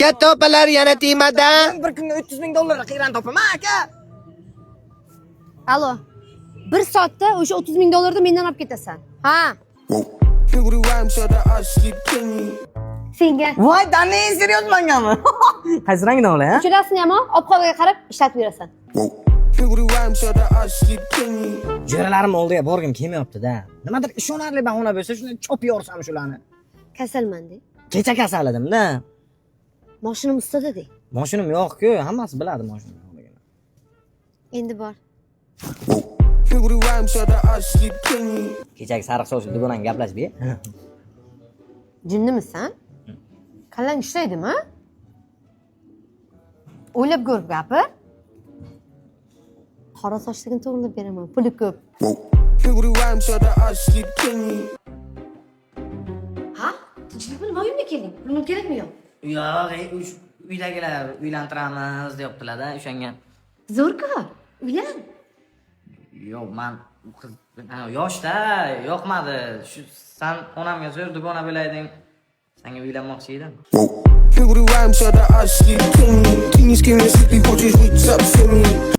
Aka to'palar yana timadan. Bir kunga 300 ming dollarga qiyran topaman aka. Alo. 1 soatda o'sha 30 ming dollarni mendan olib ketasan. Ha. Senga. Voy, Dani, seriyoz mangami? Qaysi rangdan olay, ha? Uchirasini ham ob-havoga qarab ishlatib yurasan. Jo'ralarim oldiga borgim kelmayapti-da. Nimadir ishonarli bahona bo'lsa, shuni chopib yorsam shularni. Kasalman-de. Kecha kasal edim-da. Mashinam ustada de. Mashinam yo'q-ku, hammasi biladi mashinam yo'qligini. Endi bor. Kechagi sariq sochli dugonang gaplashib-ye. Jinnimisan? Kallang ishlaydimi? O'ylab ko'rib gapir. Qora sochligini to'g'rilab beraman, puli ko'p. Ha? Tinchlik bilan uyimga keling. Pul kerakmi yo'q? Yo'q, uydagilar uylantiramiz deyaptilar-da, o'shanga. Zo'r-ku. Uylan. Yo'q, men qiz yoshda yoqmadi. Shu sen onamga zo'r dugona bo'layding. Senga uylanmoqchi edim.